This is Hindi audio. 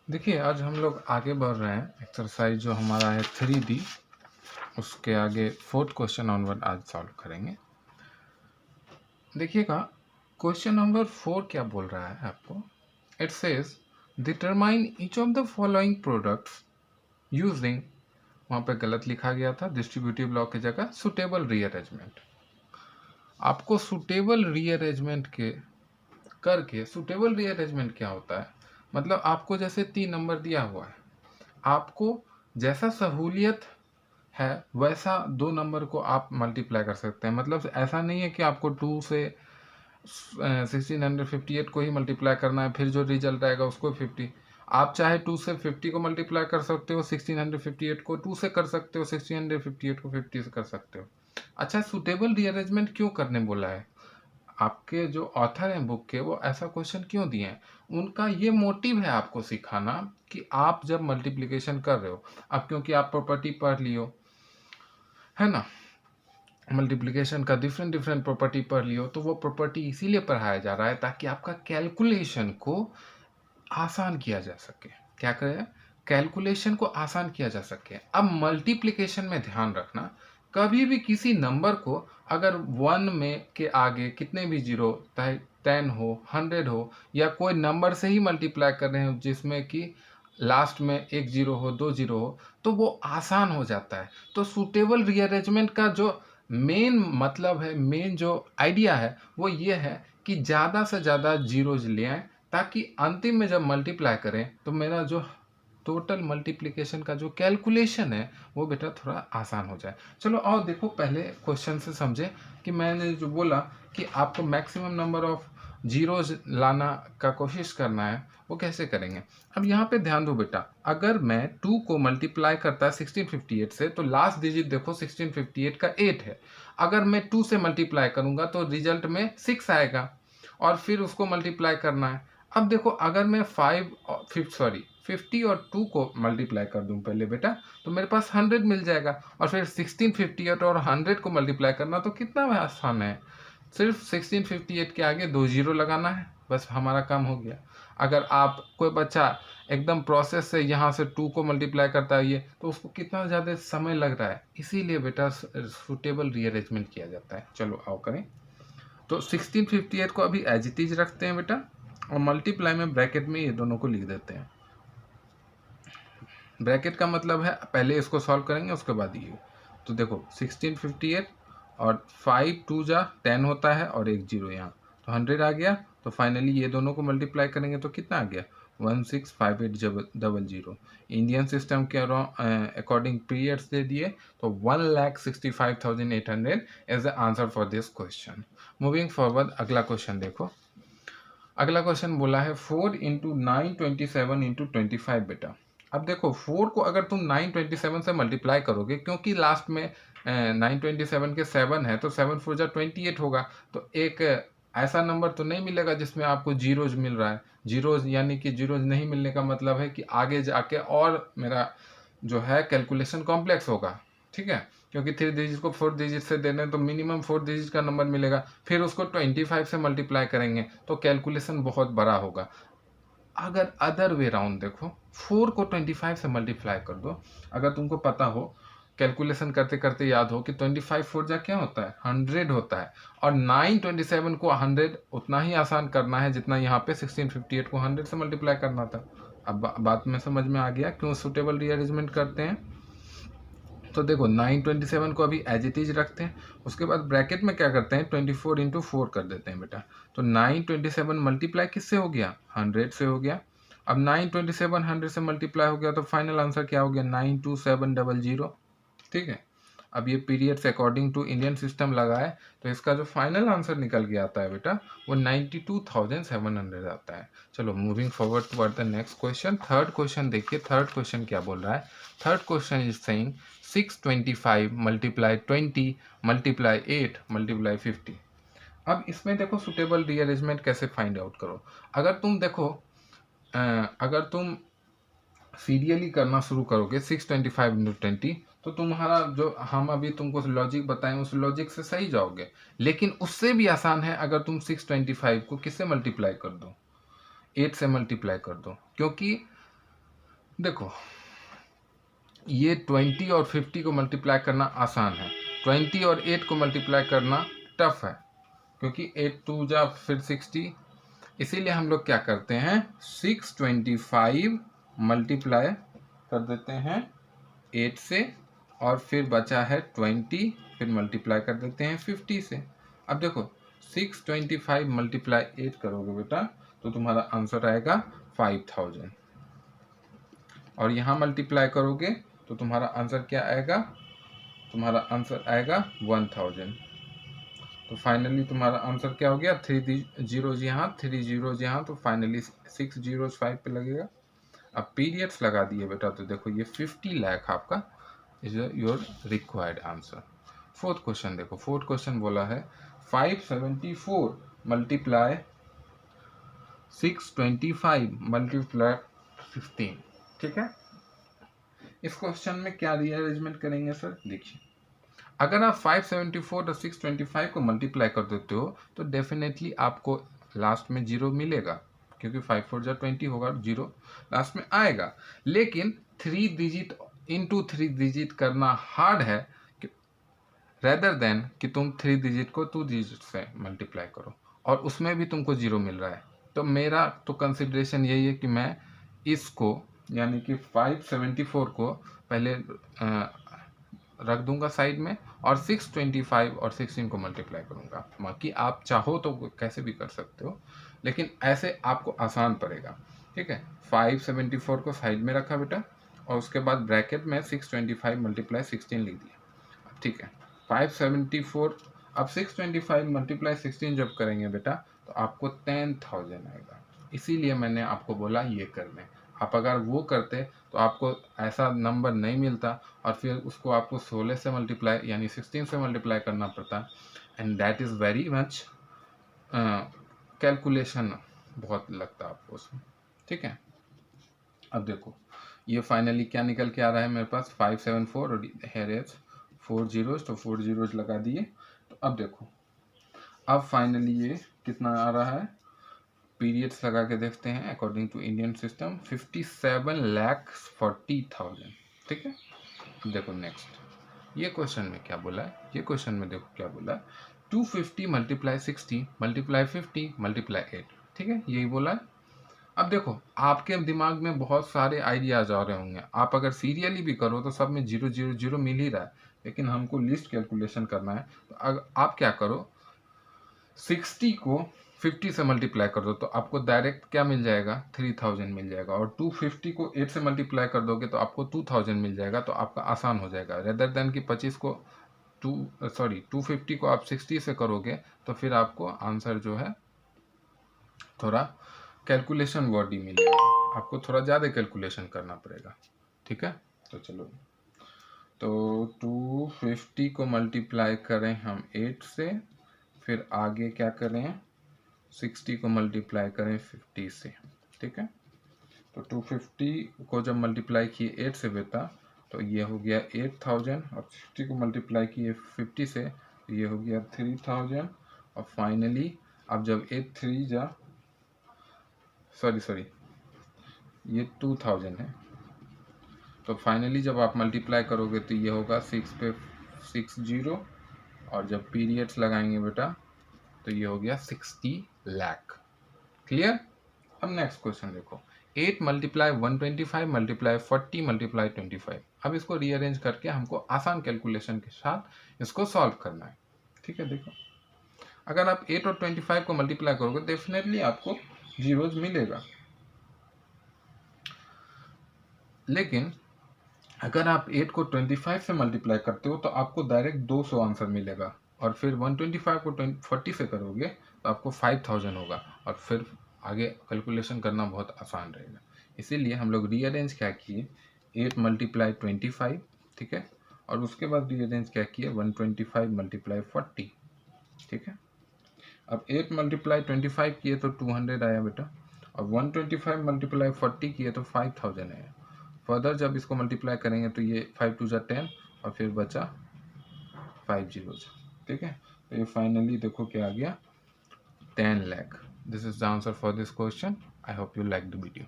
देखिए, आज हम लोग आगे बढ़ रहे हैं। एक्सरसाइज जो हमारा है 3D, उसके आगे 4th क्वेश्चन ऑनवर्ड आज सॉल्व करेंगे। देखिएगा, क्वेश्चन नंबर 4 क्या बोल रहा है आपको। It says determine each of the following products using, वहाँ पे गलत लिखा गया था, डिस्ट्रीब्यूटिव लॉ की जगह सुटेबल रीअरेंजमेंट। आपको सुटेबल रीअरेंजमेंट के करके, सुटेबल रीअरेंजमेंट क्या होता है, मतलब आपको जैसे 3 नंबर दिया हुआ है, आपको जैसा सहूलियत है वैसा 2 नंबर को आप मल्टीप्लाई कर सकते हैं। मतलब ऐसा नहीं है कि आपको 2 से 1658 को ही मल्टीप्लाई करना है, फिर जो रिजल्ट आएगा उसको 50। आप चाहे 2 से 50 को मल्टीप्लाई कर सकते हो, 1658 को 2 से कर सकते हो, 1658 को 50 से कर सकते हो। अच्छा, सुटेबल रीअरेंजमेंट क्यों करने बोला है? आपके जो ऑथर हैं बुक के, वो ऐसा क्वेश्चन क्यों दिए हैं? उनका ये मोटिव है आपको सिखाना कि आप जब मल्टीप्लिकेशन कर रहे हो, अब क्योंकि आप प्रॉपर्टी पढ़ लियो, है ना, मल्टीप्लिकेशन का डिफरेंट डिफरेंट प्रॉपर्टी पढ़ लियो, तो वो प्रॉपर्टी इसीलिए पढ़ाया जा रहा है ताकि आपका कैलकुलेशन को आसान किया जा सके। क्या करें? कैलकुलेशन को आसान किया जा सके। अब मल्टीप्लिकेशन में ध्यान रखना, कभी भी किसी नंबर को अगर 1 में के आगे कितने भी जीरो, चाहे 10 हो, 100 हो, या कोई नंबर से ही मल्टीप्लाई कर रहे हो जिसमें कि लास्ट में एक जीरो हो, 2 जीरो हो, तो वो आसान हो जाता है। तो सुटेबल रीअरेंजमेंट का जो मेन मतलब है, मेन जो आइडिया है, वो ये है कि ज़्यादा से ज़्यादा जीरोज ले आएँ, ताकि अंतिम में जब मल्टीप्लाई करें तो मेरा जो टोटल मल्टीप्लिकेशन का जो कैलकुलेशन है वो बेटा थोड़ा आसान हो जाए। चलो आओ देखो, पहले क्वेश्चन से समझे कि मैंने जो बोला कि आपको मैक्सिमम नंबर ऑफ जीरोज लाना का कोशिश करना है, वो कैसे करेंगे। अब यहाँ पे ध्यान दो बेटा, अगर मैं 2 को मल्टीप्लाई करता है 1658 से, तो लास्ट डिजिट देखो 1658 का 8 है। अगर मैं 2 से मल्टीप्लाई करूँगा तो रिजल्ट में 6 आएगा, और फिर उसको मल्टीप्लाई करना है। अब देखो, अगर मैं 50 और 2 को मल्टीप्लाई कर दूं पहले बेटा, तो मेरे पास 100 मिल जाएगा, और फिर 1658 और 100 को मल्टीप्लाई करना तो कितना आसान है। सिर्फ 1658 के आगे 2 जीरो लगाना है, बस हमारा काम हो गया। अगर आप कोई बच्चा एकदम प्रोसेस से यहाँ से 2 को मल्टीप्लाई करता है ये, तो उसको कितना ज़्यादा समय लग रहा है, इसीलिए बेटा सुटेबल रीअरेंजमेंट किया जाता है। चलो आओ करें। तो 1658 को अभी एज इट इज रखते हैं बेटा, और मल्टीप्लाई में ब्रैकेट में ये दोनों को लिख देते हैं। ब्रैकेट का मतलब है पहले इसको सॉल्व करेंगे उसके बाद ये। तो देखो 1658 और 5 2 जा 10 होता है, और एक जीरो यहाँ, तो 100 आ गया। तो फाइनली ये दोनों को मल्टीप्लाई करेंगे तो कितना आ गया, 165800। इंडियन सिस्टम के अकॉर्डिंग पीरियड्स दे दिए, तो 1,65,800 is the answer for this question. Moving forward, अगला क्वेश्चन देखो। अगला क्वेश्चन बोला है 4 इंटू 927 इंटू 25 बेटा। अब देखो 4 को अगर तुम 927 से मल्टीप्लाई करोगे, क्योंकि लास्ट में 927 के 7 है, तो 7 4 जा 28 होगा। तो एक ऐसा नंबर तो नहीं मिलेगा जिसमें आपको जीरोज मिल रहा है। जीरोज यानी कि जीरोज नहीं मिलने का मतलब है कि आगे जाके और मेरा जो है कैलकुलेशन कॉम्प्लेक्स होगा, ठीक है, क्योंकि 3 डिजिट को 4 डिजिट से देने तो मिनिमम 4 डिजिट का नंबर मिलेगा, फिर उसको 25 से मल्टीप्लाई करेंगे तो कैलकुलेशन बहुत बड़ा होगा। अगर अदर वे राउंड देखो, 4 को 25 से मल्टीप्लाई कर दो। अगर तुमको पता हो, कैलकुलेशन करते करते याद हो कि 25 4 जा क्या होता है, 100 होता है, और 927 को 100 उतना ही आसान करना है जितना यहाँ पे 1658 को 100 से मल्टीप्लाई करना था। अब बात में समझ में आ गया क्यों सुटेबल रीअरेंजमेंट करते हैं। तो देखो 927 को अभी एज इट इज रखते हैं, उसके बाद ब्रैकेट में क्या करते हैं, 24 इंटू 4 कर देते हैं बेटा। तो 927 मल्टीप्लाई किससे हो गया, 100 से हो गया। अब 927 100 से मल्टीप्लाई हो गया, तो फाइनल आंसर क्या हो गया, 92700। ठीक है। अब ये पीरियड से अकॉर्डिंग टू इंडियन सिस्टम लगाए, तो इसका जो फाइनल आंसर निकल के आता है बेटा, वो 92,700 आता है। चलो moving forward toward the next question. Third question देखिए, थर्ड क्वेश्चन क्या बोल रहा है। Third question is saying 625 multiply 20 multiply 8 multiply 50। अब इसमें देखो सुटेबल रीअरेंजमेंट कैसे फाइंड आउट करो। अगर तुम देखो, अगर तुम सीरियली करना शुरू करोगे 625 इंटू 20, तो तुम्हारा जो हम अभी तुमको लॉजिक बताएं उस लॉजिक से सही जाओगे। लेकिन उससे भी आसान है अगर तुम 625 को किससे मल्टीप्लाई कर दो, 8 से मल्टीप्लाई कर दो, क्योंकि देखो ये 20 और 50 को मल्टीप्लाई करना आसान है, 20 और 8 को मल्टीप्लाई करना टफ है, क्योंकि 8 2 जा फिर 60। इसीलिए हम लोग क्या करते हैं, 625 मल्टीप्लाई कर देते हैं 8 से, और फिर बचा है 20, फिर मल्टीप्लाई कर देते हैं 50 से। अब देखो 625 मल्टीप्लाई 8 करोगे बेटा तो तुम्हारा आंसर आएगा 5000, और यहाँ मल्टीप्लाई करोगे तो तुम्हारा आंसर क्या आएगा, तुम्हारा आंसर आएगा 1000। तो फाइनली तुम्हारा आंसर क्या हो गया, 3 जीरोज यहाँ 3 जीरोज यहाँ, तो फाइनली 6 जीरोज 5 पे लगेगा। अब पीरियड्स लगा दिए बेटा, तो देखो ये 50 लाख आपका is your required answer. Fourth question देखो, फोर्थ क्वेश्चन बोला है 574 मल्टीप्लाई 625 मल्टीप्लाई 16। ठीक है, इस क्वेश्चन में क्या रीअरेंजमेंट करेंगे सर, देखिए अगर आप 574 और 625 को मल्टीप्लाई कर देते हो तो डेफिनेटली आपको लास्ट में जीरो मिलेगा, क्योंकि 5 4 जा 20 होगा, जीरो लास्ट में आएगा। लेकिन 3 डिजिट इंटू 3 डिजिट करना हार्ड है रेदर देन कि तुम 3 डिजिट को 2 डिजिट से मल्टीप्लाई करो और उसमें भी तुमको जीरो मिल रहा है। तो मेरा तो कंसिडरेशन यही है कि मैं इसको यानी कि 574 को पहले रख दूंगा साइड में, और 625 और 16 को मल्टीप्लाई करूंगा। बाकी आप चाहो तो कैसे भी कर सकते हो, लेकिन ऐसे आपको आसान पड़ेगा। ठीक है, 574 को साइड में रखा बेटा, और उसके बाद ब्रैकेट में 625 मल्टीप्लाई 16 लिख दिया। ठीक है, 574 अब 625 मल्टीप्लाई 16 जब करेंगे बेटा तो आपको 10,000 आएगा। इसीलिए मैंने आपको बोला ये करने, आप अगर वो करते तो आपको ऐसा नंबर नहीं मिलता, और फिर उसको आपको 16 से मल्टीप्लाई यानी 16 से मल्टीप्लाई करना पड़ता, and that is very much calculation बहुत लगता आपको उसमें। ठीक है, अब देखो ये फाइनली क्या निकल के आ रहा है मेरे पास, 574 और हेयर इज 4 जीरोज, तो 4 जीरोज लगा दिए। तो अब देखो अब फाइनली ये कितना आ रहा है, पीरियड्स लगा के देखते हैं अकॉर्डिंग टू इंडियन सिस्टम 57,40,000। ठीक है, अब देखो नेक्स्ट ये क्वेश्चन में क्या बोला है, ये क्वेश्चन में देखो क्या बोला है, 250 मल्टीप्लाई 60 मल्टीप्लाई 50 मल्टीप्लाई 8। ठीक है, यही बोला है। अब देखो आपके दिमाग में बहुत सारे आइडियाज आ रहे होंगे, आप अगर सीरियली भी करो तो सब में 0 0 0 मिल ही रहा है, लेकिन हमको लिस्ट कैलकुलेशन करना है। तो अगर आप क्या करो, 60 को 50 से मल्टीप्लाई कर दो तो आपको डायरेक्ट क्या मिल जाएगा, 3000 मिल जाएगा, और 250 को 8 से मल्टीप्लाई कर दोगे तो आपको 2000 मिल जाएगा। तो आपका आसान हो जाएगा, रेदर देन कि 25 को 250 को आप 60 से करोगे तो फिर आपको आंसर जो है थोड़ा कैलकुलेशन वर्ड ही मिलेगा, आपको थोड़ा ज़्यादा कैलकुलेशन करना पड़ेगा। ठीक है, तो चलो, तो 250 को मल्टीप्लाई करें हम 8 से, फिर आगे क्या करें, 60 को मल्टीप्लाई करें 50 से। ठीक है, तो 250 को जब मल्टीप्लाई किए 8 से बेटा तो ये हो गया 8000, और 60 को मल्टीप्लाई किए 50 से तो ये हो गया 3000, और फाइनली अब जब 8 3 जा सॉरी ये 2000 है, तो फाइनली जब आप मल्टीप्लाई करोगे तो ये होगा 6 पे 6 जीरो, और जब पीरियड्स लगाएंगे बेटा तो ये हो गया 60 लाख। क्लियर। अब नेक्स्ट क्वेश्चन देखो, 8 मल्टीप्लाई 125 मल्टीप्लाई 40 मल्टीप्लाई 25। अब इसको रीअरेंज करके हमको आसान कैलकुलेशन के साथ इसको सॉल्व करना है। ठीक है, देखो अगर आप 8 और 25 को मल्टीप्लाई करोगे डेफिनेटली आपको जीरोज मिलेगा, लेकिन अगर आप 8 को 25 से मल्टीप्लाई करते हो तो आपको डायरेक्ट 200 आंसर मिलेगा, और फिर 125 को 40 से करोगे तो आपको 5000 होगा, और फिर आगे कैलकुलेशन करना बहुत आसान रहेगा। इसीलिए हम लोग रीअरेंज क्या किए, 8 मल्टीप्लाई 25, ठीक है, और उसके बाद रीअरेंज क्या किए 125 मल्टीप्लाई 40। ठीक है, अब 8 मल्टीप्लाई 25 किए तो 200 आया बेटा, और 125 मल्टीप्लाई 40 किए तो 5000 आया। फर्दर जब इसको मल्टीप्लाई करेंगे तो ये 5 2 10, और फिर बचा 5 जीरोज। ठीक है, तो ये फाइनली देखो क्या आ गया, 10 lakh. This is the answer for this question. I hope you like the video.